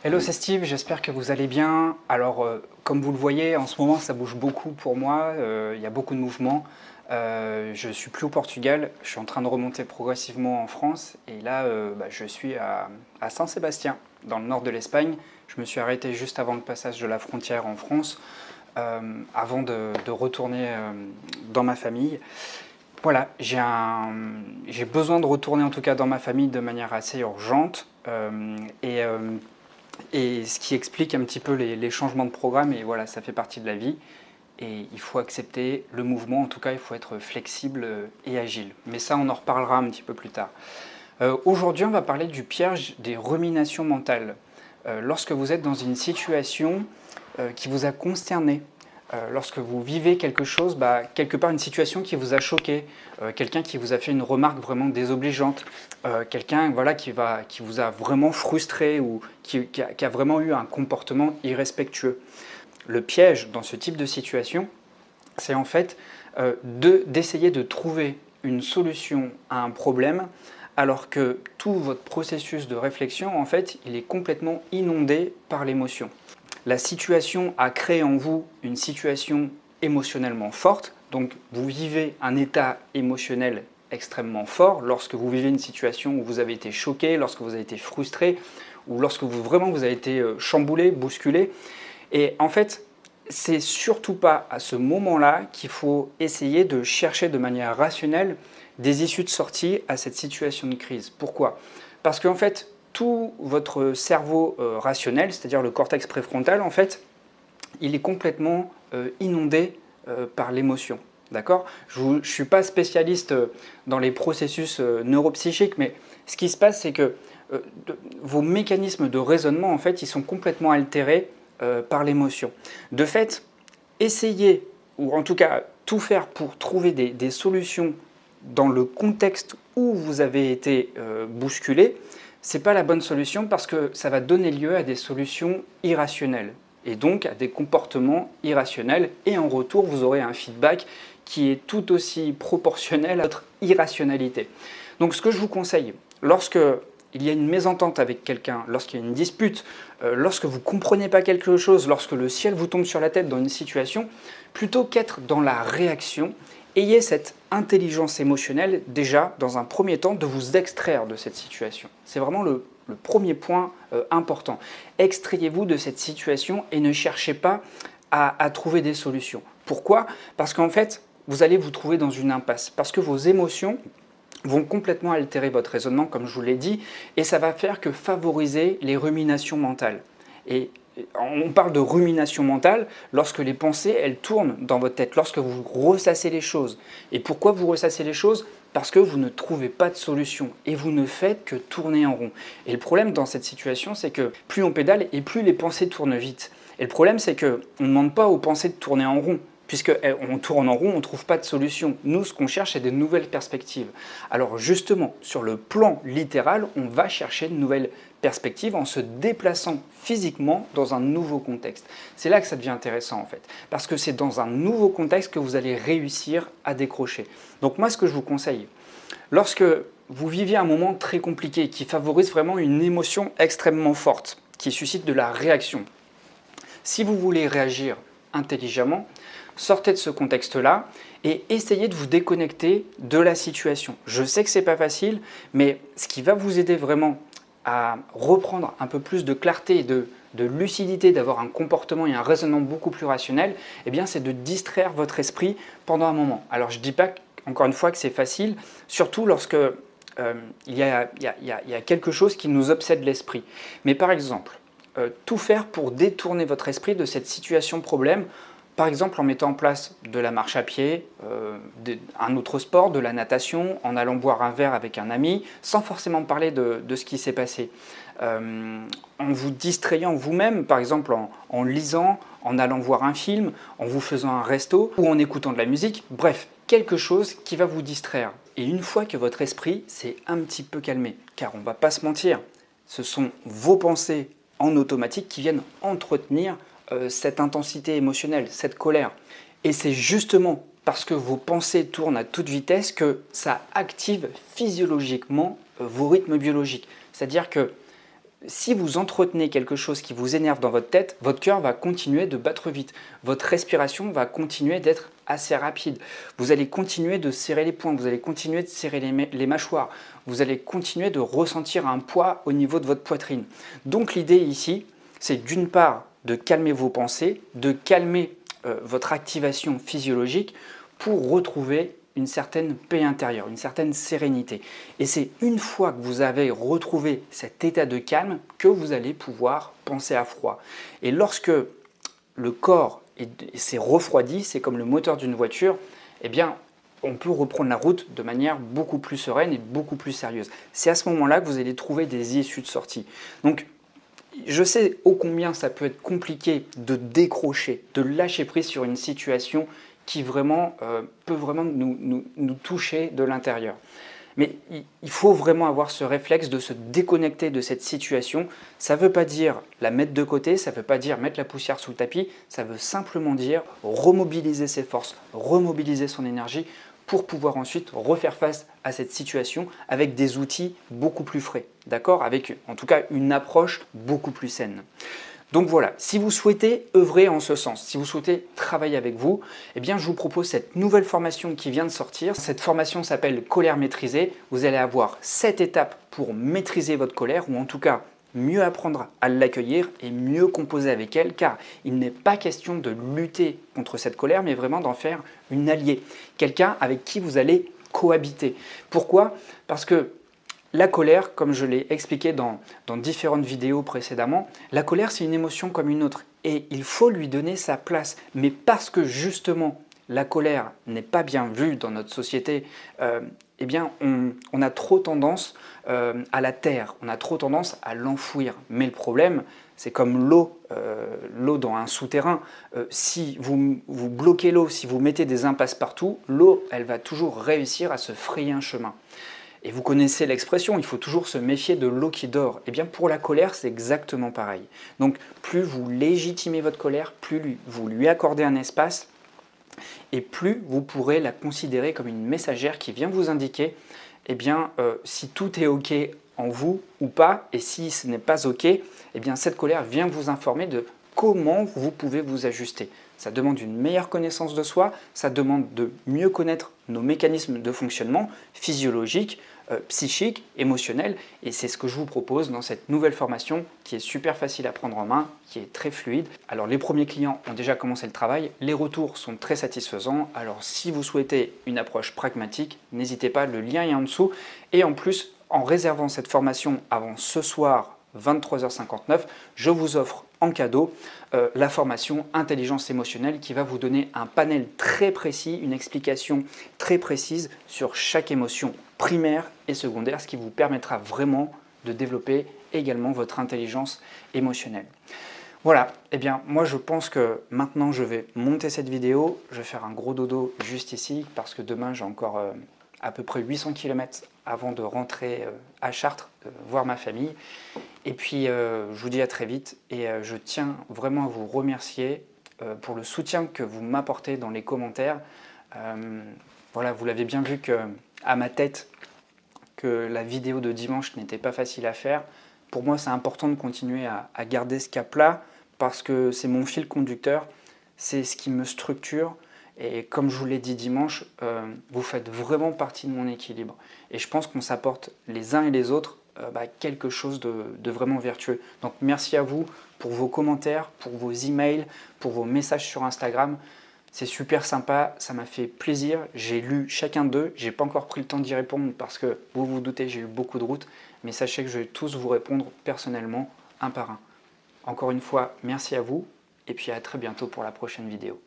Hello, c'est Steve, j'espère que vous allez bien. Alors, comme vous le voyez, en ce moment, ça bouge beaucoup pour moi, il y a beaucoup de mouvements. Je suis plus au Portugal, je suis en train de remonter progressivement en France et là, je suis à Saint-Sébastien, dans le nord de l'Espagne. Je me suis arrêté juste avant le passage de la frontière en France, avant de retourner dans ma famille. Voilà, j'ai besoin de retourner en tout cas dans ma famille de manière assez urgente. Et ce qui explique un petit peu les changements de programme, et voilà, ça fait partie de la vie. Et il faut accepter le mouvement, en tout cas, il faut être flexible et agile. Mais ça, on en reparlera un petit peu plus tard. Aujourd'hui, on va parler du piège des ruminations mentales. Lorsque vous êtes dans une situation qui vous a consterné, lorsque vous vivez quelque chose, quelque part une situation qui vous a choqué, quelqu'un qui vous a fait une remarque vraiment désobligeante, quelqu'un voilà, qui vous a vraiment frustré ou qui a vraiment eu un comportement irrespectueux. Le piège dans ce type de situation, c'est en fait d'essayer de trouver une solution à un problème alors que tout votre processus de réflexion, en fait, il est complètement inondé par l'émotion. La situation a créé en vous une situation émotionnellement forte, donc vous vivez un état émotionnel extrêmement fort lorsque vous vivez une situation où vous avez été choqué, lorsque vous avez été frustré, ou lorsque vous avez été chamboulé, bousculé. Et en fait, c'est surtout pas à ce moment-là qu'il faut essayer de chercher de manière rationnelle des issues de sortie à cette situation de crise. Pourquoi? Parce qu'en fait, tout votre cerveau rationnel, c'est-à-dire le cortex préfrontal, en fait, il est complètement inondé par l'émotion. D'accord? Je ne suis pas spécialiste dans les processus neuropsychiques, mais ce qui se passe, c'est que vos mécanismes de raisonnement, en fait, ils sont complètement altérés par l'émotion. De fait, essayez, ou en tout cas tout faire pour trouver des solutions dans le contexte où vous avez été bousculé, ce n'est pas la bonne solution parce que ça va donner lieu à des solutions irrationnelles et donc à des comportements irrationnels et en retour vous aurez un feedback qui est tout aussi proportionnel à votre irrationalité. Donc ce que je vous conseille, lorsque il y a une mésentente avec quelqu'un, lorsqu'il y a une dispute, lorsque vous ne comprenez pas quelque chose, lorsque le ciel vous tombe sur la tête dans une situation, plutôt qu'être dans la réaction, ayez cette intelligence émotionnelle déjà, dans un premier temps, de vous extraire de cette situation. C'est vraiment le premier point important. Extrayez-vous de cette situation et ne cherchez pas à trouver des solutions. Pourquoi? Parce qu'en fait, vous allez vous trouver dans une impasse. Parce que vos émotions vont complètement altérer votre raisonnement, comme je vous l'ai dit, et ça va faire que favoriser les ruminations mentales. Et on parle de rumination mentale lorsque les pensées, elles tournent dans votre tête, lorsque vous ressassez les choses. Et pourquoi vous ressassez les choses? Parce que vous ne trouvez pas de solution et vous ne faites que tourner en rond. Et le problème dans cette situation, c'est que plus on pédale et plus les pensées tournent vite. Et le problème, c'est qu'on ne demande pas aux pensées de tourner en rond. Puisqu'on tourne en rond, on ne trouve pas de solution. Nous, ce qu'on cherche, c'est des nouvelles perspectives. Alors justement, sur le plan littéral, on va chercher de nouvelles perspectives en se déplaçant physiquement dans un nouveau contexte. C'est là que ça devient intéressant en fait, parce que c'est dans un nouveau contexte que vous allez réussir à décrocher. Donc moi, ce que je vous conseille, lorsque vous vivez un moment très compliqué, qui favorise vraiment une émotion extrêmement forte, qui suscite de la réaction, si vous voulez réagir intelligemment, sortez de ce contexte-là et essayez de vous déconnecter de la situation. Je sais que ce n'est pas facile, mais ce qui va vous aider vraiment à reprendre un peu plus de clarté et de lucidité, d'avoir un comportement et un raisonnement beaucoup plus rationnel, eh bien, c'est de distraire votre esprit pendant un moment. Alors, je ne dis pas, encore une fois, que c'est facile, surtout lorsque il y a quelque chose qui nous obsède l'esprit. Mais par exemple, tout faire pour détourner votre esprit de cette situation problème, par exemple en mettant en place de la marche à pied, un autre sport, de la natation, en allant boire un verre avec un ami, sans forcément parler de ce qui s'est passé. En vous distrayant vous-même, par exemple en lisant, en allant voir un film, en vous faisant un resto ou en écoutant de la musique, bref, quelque chose qui va vous distraire. Et une fois que votre esprit s'est un petit peu calmé, car on ne va pas se mentir, ce sont vos pensées en automatique qui viennent entretenir cette intensité émotionnelle, cette colère. Et c'est justement parce que vos pensées tournent à toute vitesse que ça active physiologiquement vos rythmes biologiques. C'est-à-dire que si vous entretenez quelque chose qui vous énerve dans votre tête, votre cœur va continuer de battre vite. Votre respiration va continuer d'être assez rapide. Vous allez continuer de serrer les poings, vous allez continuer de serrer les mâchoires. Vous allez continuer de ressentir un poids au niveau de votre poitrine. Donc l'idée ici, c'est d'une part de calmer vos pensées, de calmer votre activation physiologique pour retrouver une certaine paix intérieure, une certaine sérénité. Et c'est une fois que vous avez retrouvé cet état de calme que vous allez pouvoir penser à froid. Et lorsque le corps s'est refroidi, c'est comme le moteur d'une voiture, eh bien, on peut reprendre la route de manière beaucoup plus sereine et beaucoup plus sérieuse. C'est à ce moment-là que vous allez trouver des issues de sortie. Donc, je sais ô combien ça peut être compliqué de décrocher, de lâcher prise sur une situation qui vraiment peut vraiment nous toucher de l'intérieur. Mais il faut vraiment avoir ce réflexe de se déconnecter de cette situation. Ça ne veut pas dire la mettre de côté, ça ne veut pas dire mettre la poussière sous le tapis, ça veut simplement dire remobiliser ses forces, remobiliser son énergie pour pouvoir ensuite refaire face à cette situation avec des outils beaucoup plus frais, d'accord? Avec en tout cas une approche beaucoup plus saine. Donc voilà, si vous souhaitez œuvrer en ce sens, si vous souhaitez travailler avec vous, eh bien je vous propose cette nouvelle formation qui vient de sortir. Cette formation s'appelle Colère maîtrisée. Vous allez avoir 7 étapes pour maîtriser votre colère, ou en tout cas mieux apprendre à l'accueillir et mieux composer avec elle, car il n'est pas question de lutter contre cette colère, mais vraiment d'en faire une alliée, quelqu'un avec qui vous allez cohabiter. Pourquoi? Parce que la colère, comme je l'ai expliqué dans différentes vidéos précédemment, la colère c'est une émotion comme une autre et il faut lui donner sa place. Mais parce que justement la colère n'est pas bien vue dans notre société, eh bien on a trop tendance à la taire, on a trop tendance à l'enfouir. Mais le problème, c'est comme l'eau dans un souterrain. Si vous bloquez l'eau, si vous mettez des impasses partout, l'eau elle va toujours réussir à se frayer un chemin. Et vous connaissez l'expression, il faut toujours se méfier de l'eau qui dort. Eh bien pour la colère, c'est exactement pareil. Donc plus vous légitimez votre colère, plus vous lui accordez un espace, et plus vous pourrez la considérer comme une messagère qui vient vous indiquer eh bien, si tout est OK en vous ou pas, et si ce n'est pas OK, eh bien cette colère vient vous informer de comment vous pouvez vous ajuster. Ça demande une meilleure connaissance de soi, ça demande de mieux connaître nos mécanismes de fonctionnement physiologiques, psychiques, émotionnels, et c'est ce que je vous propose dans cette nouvelle formation qui est super facile à prendre en main, qui est très fluide. Alors les premiers clients ont déjà commencé le travail, les retours sont très satisfaisants, alors si vous souhaitez une approche pragmatique, n'hésitez pas, le lien est en dessous, et en plus, en réservant cette formation avant ce soir, 23h59, je vous offre en cadeau la formation Intelligence émotionnelle qui va vous donner un panel très précis, une explication très précise sur chaque émotion primaire et secondaire, ce qui vous permettra vraiment de développer également votre intelligence émotionnelle. Voilà, et bien moi je pense que maintenant je vais monter cette vidéo, je vais faire un gros dodo juste ici parce que demain j'ai encore à peu près 800 km avant de rentrer à Chartres, voir ma famille. Et puis je vous dis à très vite et je tiens vraiment à vous remercier pour le soutien que vous m'apportez dans les commentaires. Voilà, vous l'avez bien vu à ma tête que la vidéo de dimanche n'était pas facile à faire. Pour moi, c'est important de continuer à garder ce cap-là parce que c'est mon fil conducteur, c'est ce qui me structure. Et comme je vous l'ai dit dimanche, vous faites vraiment partie de mon équilibre. Et je pense qu'on s'apporte les uns et les autres quelque chose de vraiment vertueux. Donc merci à vous pour vos commentaires, pour vos emails, pour vos messages sur Instagram. C'est super sympa, ça m'a fait plaisir. J'ai lu chacun d'eux, j'ai pas encore pris le temps d'y répondre parce que vous vous doutez, j'ai eu beaucoup de routes. Mais sachez que je vais tous vous répondre personnellement, un par un. Encore une fois, merci à vous et puis à très bientôt pour la prochaine vidéo.